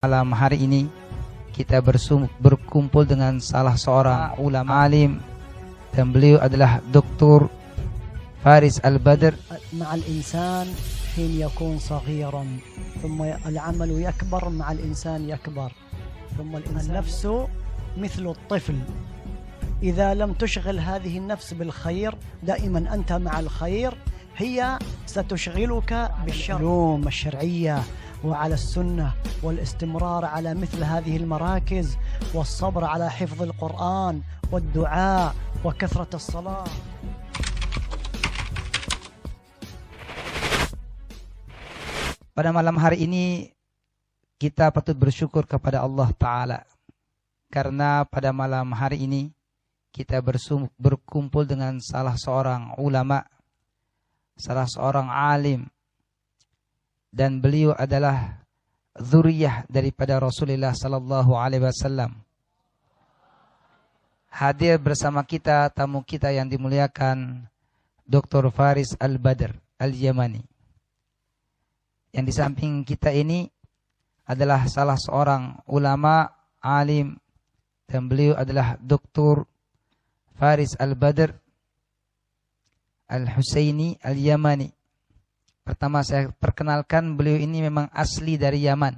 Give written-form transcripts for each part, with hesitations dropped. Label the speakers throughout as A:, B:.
A: Malam hari ini kita berkumpul dengan salah seorang ulama alim dan beliau adalah Dr. Faris Al-Badr.
B: مع الإنسان حين يكون صغيرا ثم العمل يكبر مع الإنسان يكبر ثم النفس مثل الطفل إذا لم تشغل هذه النفس بالخير دائما أنت مع الخير هي ستشغلك بالعلوم الشرعية وعلى السنة والاستمرار على مثل هذه المراكز والصبر على حفظ القرآن والدعاء وكثرة الصلاة.
A: Pada malam hari ini kita patut bersyukur kepada Allah Ta'ala, karena pada malam hari ini kita berkumpul dengan salah seorang ulama, salah seorang alim, dan beliau adalah zuriyah daripada Rasulullah Sallallahu Alaihi Wasallam. Hadir bersama kita tamu kita yang dimuliakan Dr. Faris Al-Badr Al-Yamani. Yang di samping kita ini adalah salah seorang ulama alim dan beliau adalah Dr. Faris Al-Badr Al-Husaini Al-Yamani. Pertama saya perkenalkan, beliau ini memang asli dari Yaman,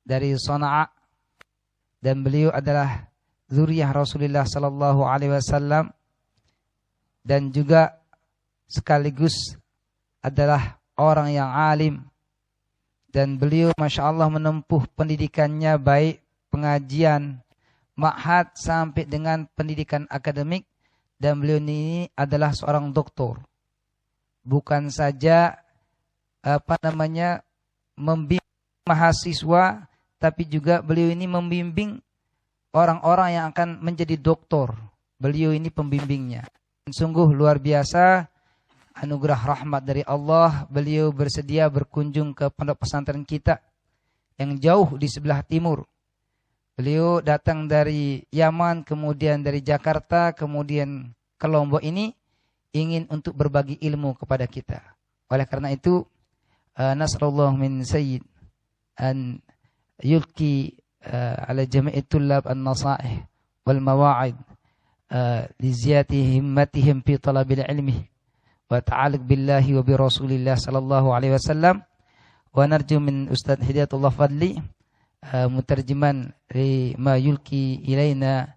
A: dari Sana'a, dan beliau adalah zuriyah Rasulullah Sallallahu Alaihi Wasallam dan juga sekaligus adalah orang yang alim, dan beliau Masya Allah menempuh pendidikannya baik pengajian, ma'had sampai dengan pendidikan akademik, dan beliau ini adalah seorang doktor. Bukan saja membimbing mahasiswa, tapi juga beliau ini membimbing orang-orang yang akan menjadi doktor. Beliau ini pembimbingnya. Sungguh luar biasa anugerah rahmat dari Allah. Beliau bersedia berkunjung ke pondok pesantren kita yang jauh di sebelah timur. Beliau datang dari Yaman, kemudian dari Jakarta, kemudian ke Lombok ini ingin untuk berbagi ilmu kepada kita. Oleh karena itu, nasrullah min sayyid an yulki ala jami'i tullab an-nasaih wal mawa'id li ziyati himmatihim fi talabil ilmi wa ta'alluq billahi wa bi rasulillah sallallahu alaihi wasallam, wa narju min Ustaz Hidayatullah Fadli mutarjiman lima yulki ilaina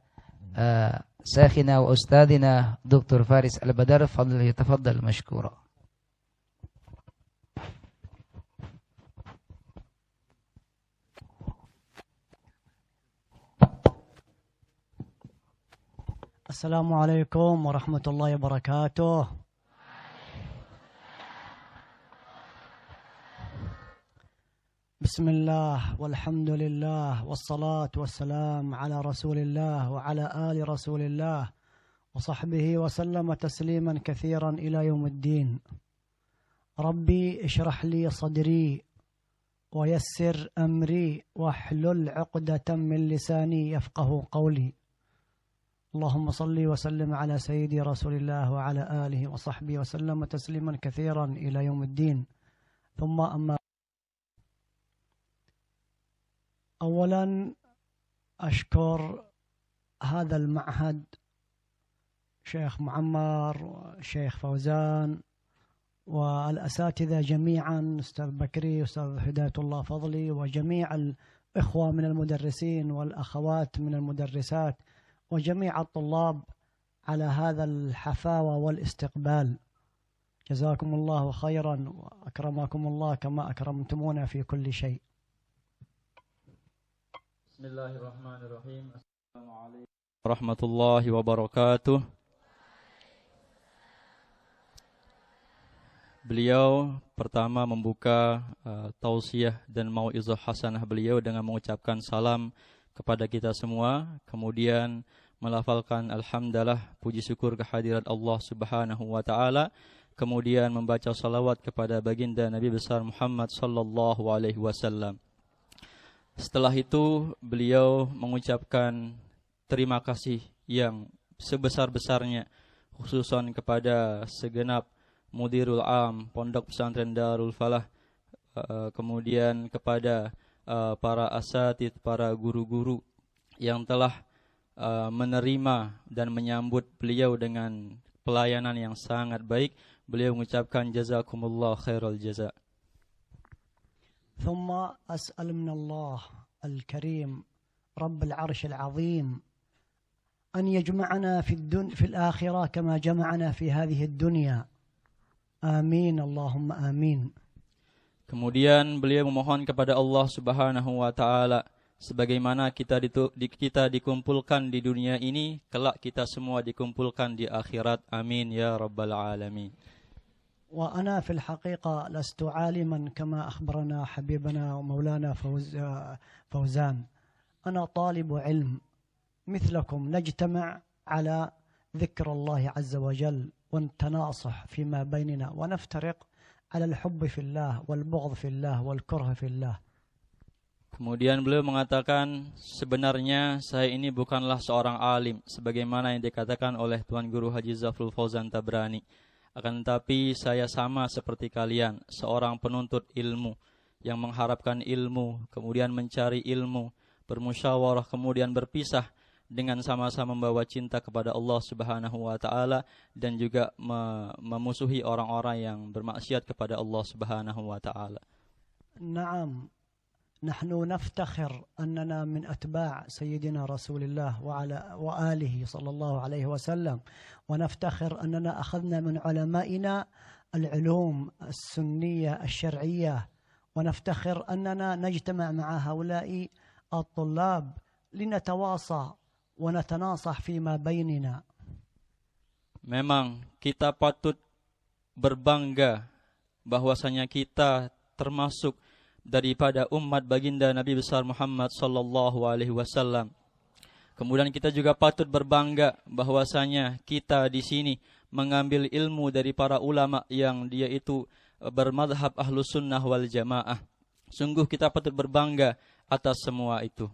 A: syekhina wa ustadina Dr. Faris Al-Badr. Fadl yatafaddal mashkura.
B: السلام عليكم ورحمة الله وبركاته. بسم الله والحمد لله والصلاة والسلام على رسول الله وعلى آل رسول الله وصحبه وسلم تسليما كثيرا إلى يوم الدين. ربي اشرح لي صدري ويسر أمري واحلل عقدة من لساني يفقه قولي. اللهم صل وسلم على سيدي رسول الله وعلى آله وصحبه وسلم تسليما كثيرا إلى يوم الدين. ثم أما أولا أشكر هذا المعهد، شيخ معمر وشيخ فوزان والأساتذة جميعا، أستاذ بكري وأستاذ هداية الله فضلي وجميع الإخوة من المدرسين والأخوات من المدرسات وجميع الطلاب على هذا الحفاوة والاستقبال. جزاكم الله خيرا وأكرمكم الله كما أكرمتمونا في كل شيء.
C: بسم الله الرحمن الرحيم. السلام عليكم ورحمة الله وبركاته. Beliau pertama membuka tausiah dan mau'izah hasanah beliau dengan mengucapkan salam kepada kita semua, kemudian melafalkan alhamdulillah, puji syukur kehadirat Allah Subhanahu wa taala, kemudian membaca salawat kepada baginda Nabi besar Muhammad sallallahu alaihi wasallam. Setelah itu beliau mengucapkan terima kasih yang sebesar-besarnya khususan kepada segenap Mudirul Am Pondok Pesantren Darul Falah, kemudian kepada para asatidz, para guru-guru yang telah menerima dan menyambut beliau dengan pelayanan yang sangat baik. Beliau mengucapkan jazakumullah khairal jaza.
B: ثم أسأل من الله الكريم رب العرش العظيم أن يجمعنا في الآخرة كما جمعنا في هذه الدنيا آمين اللهم آمين.
C: Kemudian beliau memohon kepada Allah Subhanahu wa taala, sebagaimana kita dikumpulkan di dunia ini, kelak kita semua dikumpulkan di akhirat. Amin ya rabbal alamin.
B: وأنا في الحقيقة لست عالما كما أخبرنا حبيبنا ومولانا فوزان. أنا طالب علم مثلكم، نجتمع على ذكر الله عز وجل ونتناصح فيما بيننا ونفترق على الحب في الله والبغض في الله والكره في الله.
C: Kemudian beliau mengatakan, sebenarnya saya ini bukanlah seorang alim sebagaimana yang dikatakan oleh Tuan Guru Haji Zafrul Fauzan Tabrani. Akan tetapi saya sama seperti kalian, seorang penuntut ilmu yang mengharapkan ilmu, kemudian mencari ilmu, bermusyawarah, kemudian berpisah dengan sama-sama membawa cinta kepada Allah Subhanahu wa taala dan juga memusuhi orang-orang yang bermaksiat kepada Allah Subhanahu wa taala.
B: Naam, nahnu naftakhir annana min atba' sayyidina Rasulillah wa alihi sallallahu alaihi wasallam, wa naftakhir annana akhadna min ulama'ina al-ulum as-sunniyah asy-syar'iyyah, wa naftakhir annana najtama' ma'a haula'i at-tullab linatawasa wa natanasah fima bainina.
C: Memang kita patut berbangga bahwasanya kita termasuk daripada umat baginda Nabi besar Muhammad sallallahu alaihi wasallam. Kemudian kita juga patut berbangga bahwasanya kita di sini mengambil ilmu dari para ulama yang dia itu bermadhab Ahlus Sunnah wal Jamaah. Sungguh kita patut berbangga atas semua itu.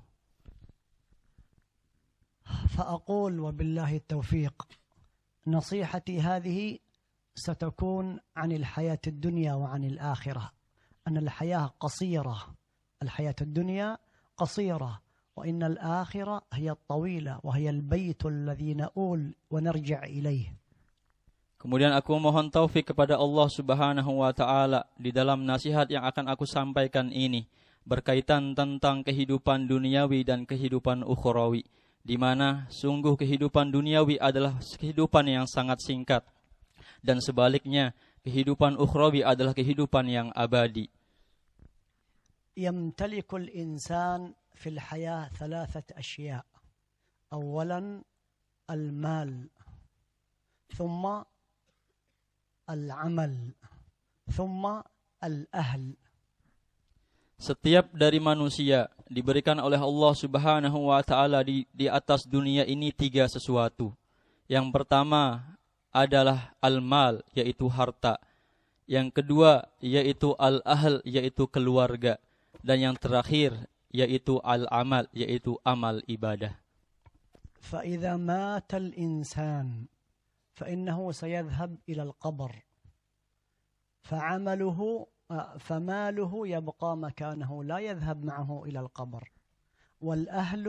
B: فأقول وبالله التوفيق نصيحتي هذه ستكون عن الحياة الدنيا وعن الآخرة، أن الحياة قصيرة، الحياة الدنيا قصيرة، وإن الآخرة هي الطويلة وهي البيت الذي نؤول ونرجع إليه.
C: Kemudian aku mohon taufik kepada Allah Subhanahu wa taala di dalam nasihat yang akan aku sampaikan ini berkaitan tentang kehidupan duniawi dan kehidupan ukhrawi, di mana sungguh kehidupan duniawi adalah kehidupan yang sangat singkat dan sebaliknya kehidupan ukhrawi adalah kehidupan yang abadi.
B: يمتلك الإنسان في الحياة ثلاثة أشياء، أولا المال، ثم العمل، ثم الأهل.
C: Setiap dari manusia diberikan oleh Allah Subhanahu wa taala di atas dunia ini tiga sesuatu. Yang pertama adalah al-mal, yaitu harta. Yang kedua yaitu al-ahl, yaitu keluarga. Dan yang terakhir yaitu al-amal, yaitu amal ibadah.
B: فإذا مات الإنسان فإنه سيذهب إلى القبر، فماله يبقى مكانه لا يذهب معه إلى القبر، والأهل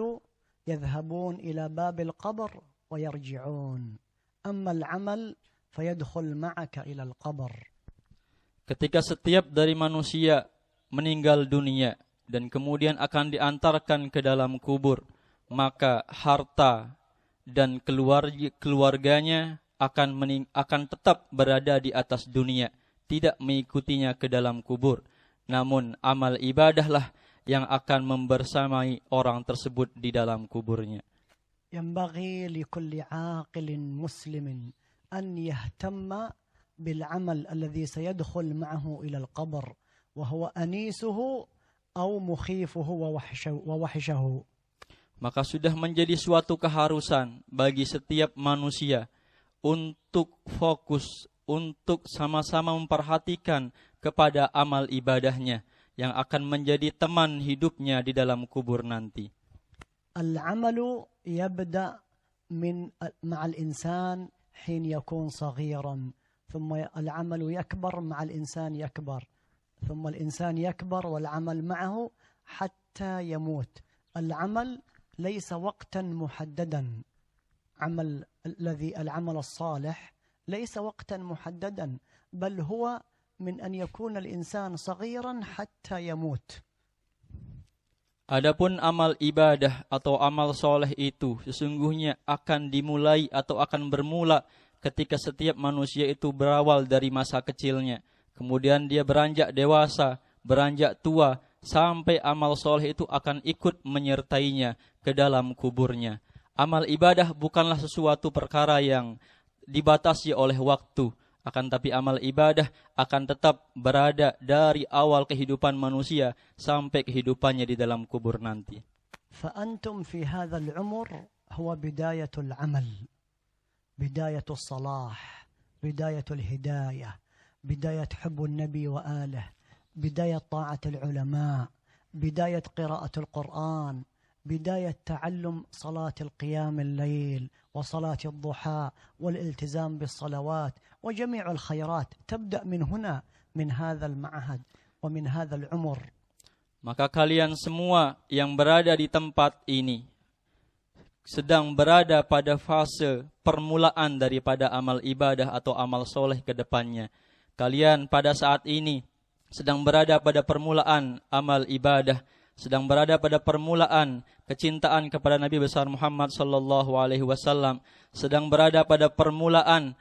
B: يذهبون إلى باب القبر ويرجعون، أما العمل فيدخل معك إلى القبر.
C: Ketika setiap dari manusia meninggal dunia dan kemudian akan diantarkan ke dalam kubur, maka harta dan keluarganya akan tetap berada di atas dunia, tidak mengikutinya ke dalam kubur. Namun amal ibadahlah yang akan membersamai orang tersebut di dalam kuburnya.
B: ينبغي لكل عاقل مسلم أن يهتم بالعمل الذي سيدخل معه إلى القبر وهو أنيسه أو مخيفه ووحشه.
C: Maka sudah menjadi suatu keharusan bagi setiap manusia untuk fokus, untuk sama-sama memperhatikan kepada amal ibadahnya yang akan menjadi teman hidupnya di dalam kubur nanti.
B: Al-amalu yabda مع الإنسان حين يكون صغيرا، ثم العمل يكبر مع الإنسان يكبر، ثم الإنسان يكبر والعمل معه حتى يموت. العمل ليس وقتا محددا، العمل الصالح ليس وقتا محددا، بل هو من أن يكون الإنسان صغيرا حتى يموت.
C: Adapun amal ibadah atau amal soleh itu sesungguhnya akan dimulai atau akan bermula ketika setiap manusia itu berawal dari masa kecilnya. Kemudian dia beranjak dewasa, beranjak tua, sampai amal soleh itu akan ikut menyertainya ke dalam kuburnya. Amal ibadah bukanlah sesuatu perkara yang dibatasi oleh waktu. Akan tapi amal ibadah akan tetap berada dari awal kehidupan manusia sampai kehidupannya di dalam kubur nanti.
B: فأنتم في هذا العمر هو بداية العمل، بداية الصلاح، بداية الهداية، بداية حب النبي وآله، بداية طاعة العلماء، بداية قراءة القرآن، بداية تعلم صلاة القيام الليل وصلاة الضحى والالتزام بالصلوات وجميع الخيرات تبدأ من هنا، من هذا المعهد ومن هذا العمر.
C: Maka kalian semua yang berada di tempat ini sedang berada pada fase permulaan daripada amal ibadah atau amal soleh ke depannya. Kalian pada saat ini sedang berada pada permulaan amal ibadah, sedang berada pada permulaan kecintaan kepada Nabi besar Muhammad sallallahu alaihi wasallam, sedang berada pada permulaan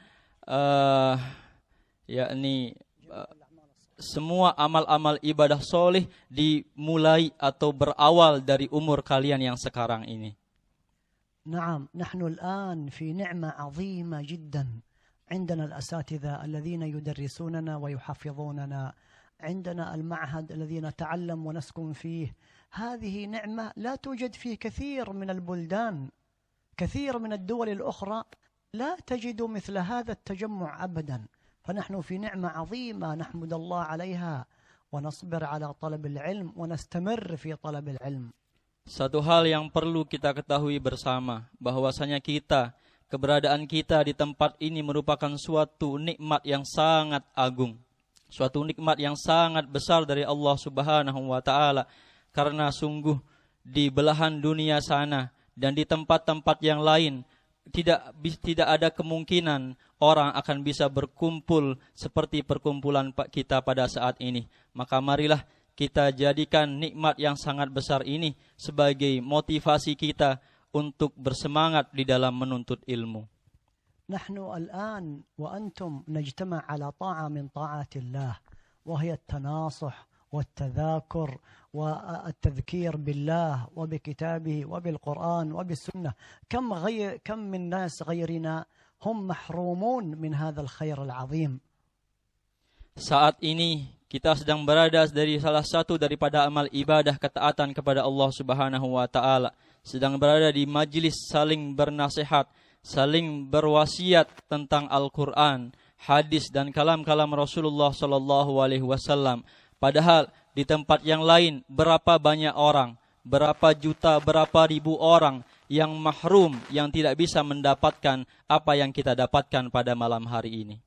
C: semua amal-amal ibadah soleh dimulai atau berawal dari umur kalian yang sekarang ini.
B: نعم، نحن الآن في نعمة عظيمة جدا. عندنا الأساتذة الذين يدرسوننا ويحفظوننا، عندنا المعهد الذي نتعلم ونسكن فيه. هذه نعمة لا توجد في كثير من البلدان، كثير من الدول الأخرى لا تجد مثل هذا التجمع أبدا. فنحن في نعمة عظيمة نحمد الله عليها ونصبر على طلب العلم ونستمر في طلب العلم.
C: Satu hal yang perlu kita ketahui bersama, bahwasanya keberadaan kita di tempat ini merupakan suatu nikmat yang sangat agung, suatu nikmat yang sangat besar dari Allah Subhanahu wa taala, karena sungguh di belahan dunia sana dan di tempat-tempat yang lain tidak ada kemungkinan orang akan bisa berkumpul seperti perkumpulan kita pada saat ini. Maka marilah kita jadikan nikmat yang sangat besar ini sebagai motivasi kita untuk bersemangat di dalam menuntut ilmu.
B: نحن الآن وأنتم نجتمع على طاعة من طاعات الله، وهي التناصح والتذاكر والتذكير بالله وبكتابه وبالقرآن وبالسنة. كم من ناس غيرنا هم محرومون من هذا الخير العظيم.
C: Saat ini kita sedang berada dari salah satu daripada amal ibadah ketaatan kepada Allah Subhanahu wa taala, sedang berada di majlis saling bernasihat, saling berwasiat tentang Al-Qur'an, hadis dan kalam-kalam Rasulullah sallallahu alaihi wasallam. Padahal di tempat yang lain berapa banyak orang, berapa juta, berapa ribu orang yang mahrum, yang tidak bisa mendapatkan apa yang kita dapatkan pada malam hari ini.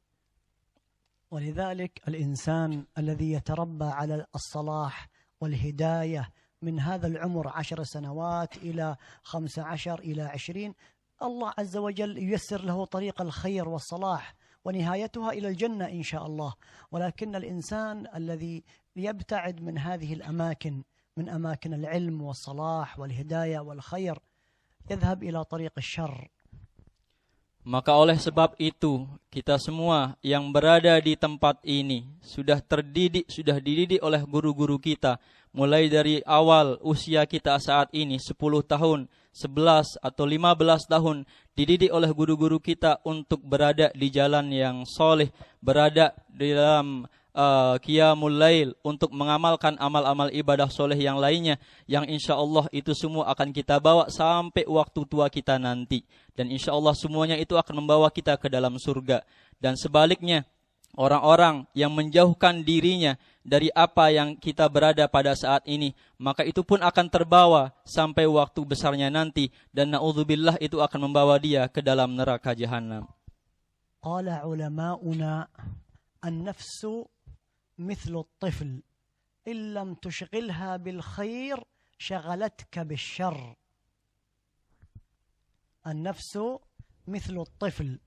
B: ولذلك الإنسان الذي يتربى على الصلاح والهداية من هذا العمر 10 سنوات إلى 15 إلى 20، الله عز وجل ييسر له طريق الخير والصلاح ونهايتها إلى الجنة إن شاء الله. ولكن الإنسان الذي يبتعد من هذه الأماكن، من أماكن العلم والصلاح والهداية والخير، يذهب إلى طريق الشر.
C: Maka oleh sebab itu, kita semua yang berada di tempat ini sudah dididik oleh guru-guru kita, mulai dari awal usia kita saat ini 10 tahun, 11 atau 15 tahun, dididik oleh guru-guru kita untuk berada di jalan yang soleh, berada di dalam qiyamul lail, untuk mengamalkan amal-amal ibadah soleh yang lainnya, yang insya Allah itu semua akan kita bawa sampai waktu tua kita nanti. Dan insya Allah semuanya itu akan membawa kita ke dalam surga. Dan sebaliknya, orang-orang yang menjauhkan dirinya dari apa yang kita berada pada saat ini, maka itu pun akan terbawa sampai waktu besarnya nanti. Dan na'udzubillah, itu akan membawa dia ke dalam neraka jahanam.
B: Qala ulama'una an-nafsu مثل الطفل إن لم تشغلها بالخير شغلتك بالشر. النفس مثل الطفل،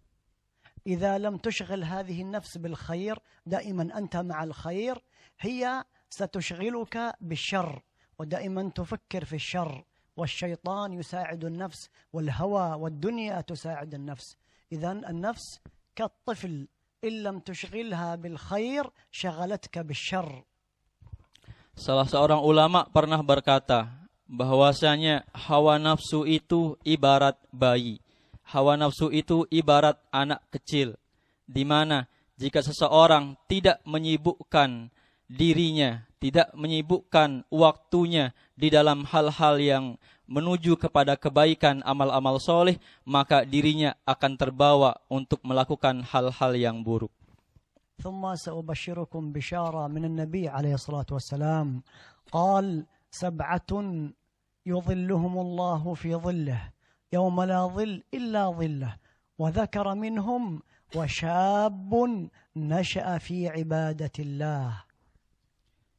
B: إذا لم تشغل هذه النفس بالخير، دائما أنت مع الخير، هي ستشغلك بالشر ودائما تفكر في الشر، والشيطان يساعد النفس والهوى والدنيا تساعد النفس. إذن النفس كالطفل، إن لم تشغلها بالخير شغلتك بالشر.
C: Salah seorang ulama pernah berkata bahwasanya hawa nafsu itu ibarat bayi. Hawa nafsu itu ibarat anak kecil, di mana jika seseorang tidak menyibukkan dirinya, tidak menyibukkan waktunya di dalam hal-hal yang menuju kepada kebaikan, amal-amal soleh, maka dirinya akan terbawa untuk melakukan hal-hal yang buruk.
B: ثم سأبشركم بشارة من النبي عليه الصلاة والسلام قال 7 يظلهم الله في ظله يوم لا ظل إلا ظله وذكر منهم وشاب نشأ في عبادة الله.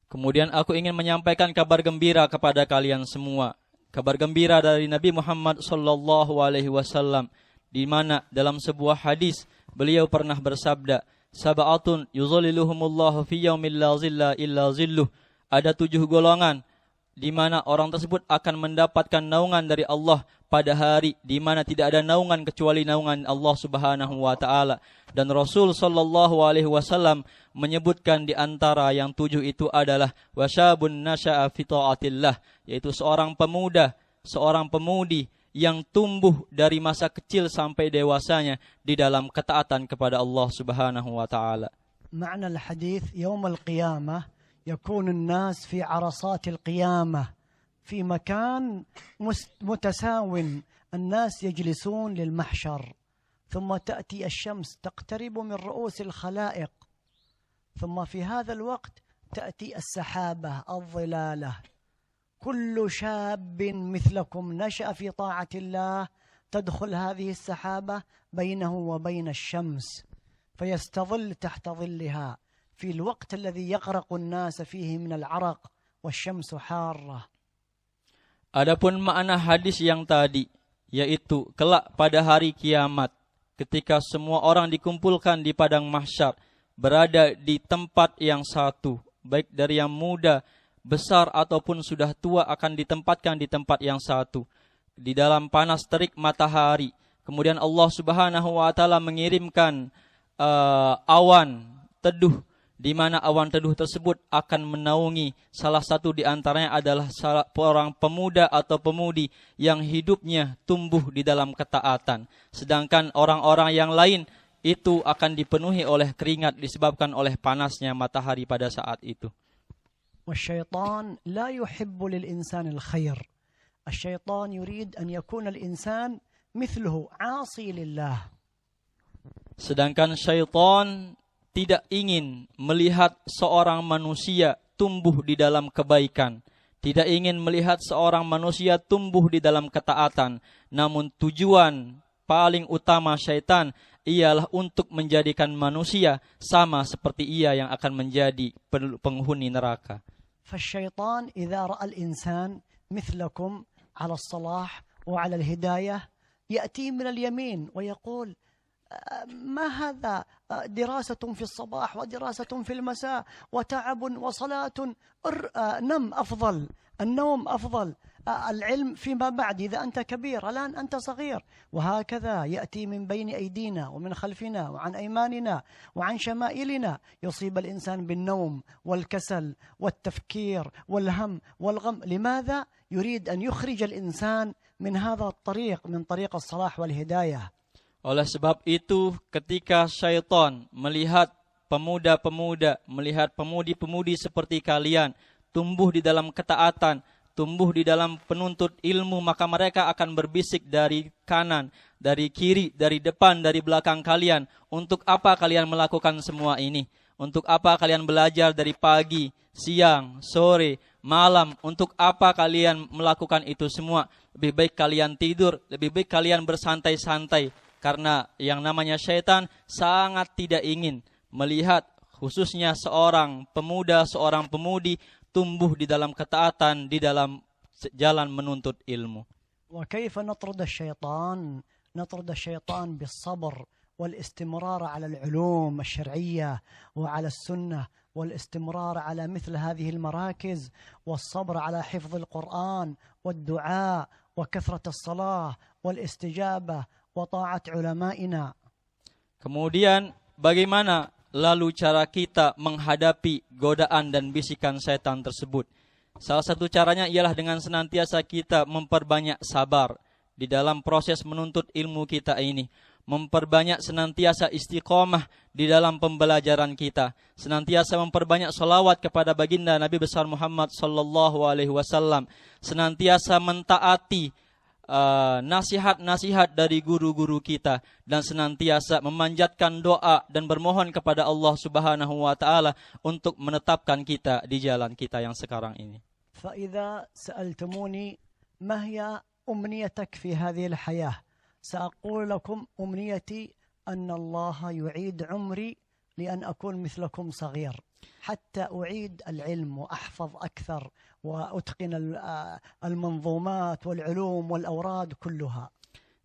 C: Kemudian aku ingin menyampaikan kabar gembira kepada kalian semua. Kabar gembira dari Nabi Muhammad sallallahu alaihi wasallam, di mana dalam sebuah hadis beliau pernah bersabda, Sab'atun yuzalliluhumullahu fi yaumil la zilla illa zilluh. Ada 7 golongan di mana orang tersebut akan mendapatkan naungan dari Allah pada hari di mana tidak ada naungan kecuali naungan Allah Subhanahu wa taala. Dan Rasul sallallahu alaihi wasallam menyebutkan di antara yang 7 itu adalah wasyabun nasya'a fi taatillah, yaitu seorang pemuda, seorang pemudi yang tumbuh dari masa kecil sampai dewasanya di dalam ketaatan kepada Allah Subhanahu wa taala.
B: معنى الحديث يوم القيامة يكون الناس في عرصات القيامة في مكان متساو، الناس يجلسون للمحشر، ثم تأتي الشمس تقترب من رؤوس الخلائق، ثم في هذا الوقت تأتي السحابة الظلالة. كل شاب مثلكم نشأ في طاعة الله تدخل هذه السحابة بينه وبين الشمس فيستظل تحت ظلها في الوقت الذي يغرق الناس فيه من العرق والشمس حارة.
C: Adapun makna hadis yang tadi, yaitu kelak pada hari kiamat, ketika semua orang dikumpulkan di padang mahsyar, berada di tempat yang satu, baik dari yang muda, besar ataupun sudah tua akan ditempatkan di tempat yang satu, di dalam panas terik matahari. Kemudian Allah Subhanahu wa taala mengirimkan awan teduh, di mana awan teduh tersebut akan menaungi salah satu di antaranya adalah seorang pemuda atau pemudi yang hidupnya tumbuh di dalam ketaatan. Sedangkan orang-orang yang lain itu akan dipenuhi oleh keringat disebabkan oleh panasnya matahari pada saat itu.
B: والشيطان لا يحب للإنسان الخير، الشيطان يريد أن يكون الإنسان مثله عاصي لله.
C: Sedangkan syaitan tidak ingin melihat seorang manusia tumbuh di dalam kebaikan, tidak ingin melihat seorang manusia tumbuh di dalam ketaatan. Namun tujuan paling utama syaitan ialah untuk menjadikan manusia sama seperti ia yang akan menjadi penghuni neraka.
B: فالشيطان إذا رأى الإنسان مثلكم على الصلاح وعلى الهداية يأتي من اليمين ويقول ما هذا دراسة في الصباح ودراسة في المساء وتعب وصلاة، نم أفضل، النوم أفضل، العلم فيما بعد إذا أنت كبير، الآن أنت صغير. وهكذا يأتي من بين أيدينا ومن خلفنا وعن أيماننا وعن شمائلنا، يصيب الإنسان بالنوم والكسل والتفكير والهم والغم. لماذا؟ يريد أن يخرج الإنسان من هذا الطريق، من طريق الصلاح والهداية.
C: Oleh sebab itu, ketika syaitan melihat pemuda-pemuda, melihat pemudi-pemudi seperti kalian tumbuh di dalam ketaatan, tumbuh di dalam penuntut ilmu, maka mereka akan berbisik dari kanan, dari kiri, dari depan, dari belakang kalian. Untuk apa kalian melakukan semua ini? Untuk apa kalian belajar dari pagi, siang, sore, malam? Untuk apa kalian melakukan itu semua? Lebih baik kalian tidur, lebih baik kalian bersantai-santai. Karena yang namanya syaitan sangat tidak ingin melihat khususnya seorang pemuda, seorang pemudi tumbuh di dalam ketaatan, di dalam jalan menuntut ilmu.
B: وكيف نطرد الشيطان؟ نطرد الشيطان بالصبر والاستمرار على العلوم الشرعية وعلى السنة والاستمرار على مثل هذه المراكز والصبر على حفظ القرآن والدعاء وكثرة الصلاة والاستجابة وطاعة علمائنا.
C: Kemudian bagaimana lalu cara kita menghadapi godaan dan bisikan setan tersebut? Salah satu caranya ialah dengan senantiasa kita memperbanyak sabar di dalam proses menuntut ilmu kita ini. Memperbanyak senantiasa istiqomah di dalam pembelajaran kita. Senantiasa memperbanyak salawat kepada baginda Nabi besar Muhammad sallallahu alaihi wasallam. Senantiasa mentaati nasihat-nasihat dari guru-guru kita dan senantiasa memanjatkan doa dan bermohon kepada Allah Subhanahu wa taala untuk menetapkan kita di jalan kita yang sekarang ini.
B: فإذا سألتموني ما هي أمنيتك في هذه الحياة سأقول لكم أمنيتي أن الله يعيد عمري لأن أكون مثلكم صغير حتى أعيد العلم وأحفظ أكثر وأتقن المنظومات والعلوم والأوراد كلها.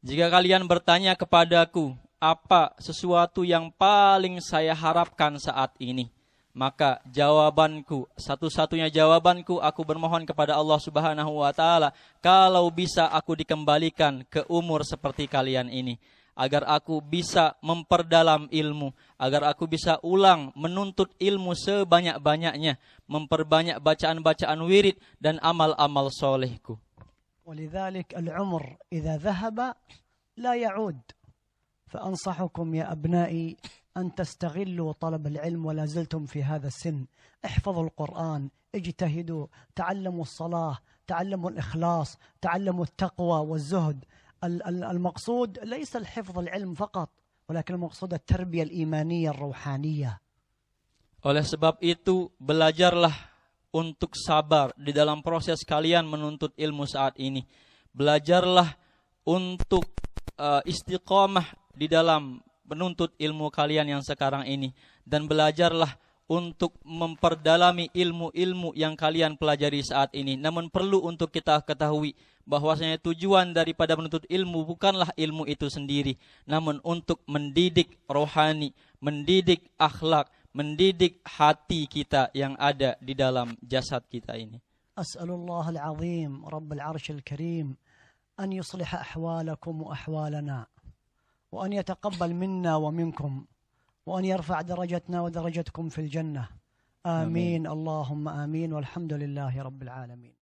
C: Jika kalian bertanya kepadaku apa sesuatu yang paling saya harapkan saat ini, maka jawabanku, satu-satunya jawabanku, aku bermohon kepada Allah Subhanahu wa taala, kalau bisa aku dikembalikan ke umur seperti kalian ini, agar aku bisa memperdalam ilmu, agar aku bisa ulang menuntut ilmu sebanyak-banyaknya, memperbanyak bacaan-bacaan wirid dan amal-amal solehku.
B: ولذلك العمر إذا ذهب لا يعود فأنصحكم يا أبنائي أن تستغلوا طلب العلم ولا زلتم في هذا السن. احفظوا القرآن، اجتهدوا، تعلموا الصلاة، تعلموا الإخلاص، تعلموا التقوى والزهد. المقصود ليس الحفظ العلم فقط ولكن المقصود التربية الإيمانية الروحانية.
C: Oleh sebab itu belajarlah untuk sabar di dalam proses kalian menuntut ilmu saat ini. Belajarlah untuk istiqomah di dalam menuntut ilmu kalian yang sekarang ini, dan belajarlah untuk memperdalami ilmu-ilmu yang kalian pelajari saat ini. Namun perlu untuk kita ketahui bahwasanya tujuan daripada menuntut ilmu bukanlah ilmu itu sendiri, namun untuk mendidik rohani, mendidik akhlak, mendidik hati kita yang ada di dalam jasad kita ini.
B: As'alullah al-azim Rabbul Arshil Karim an yuslih ahwalakum wa ahwalana وأن يتقبل منا ومنكم وأن يرفع درجتنا ودرجتكم في الجنة. آمين. اللهم آمين والحمد لله رب العالمين.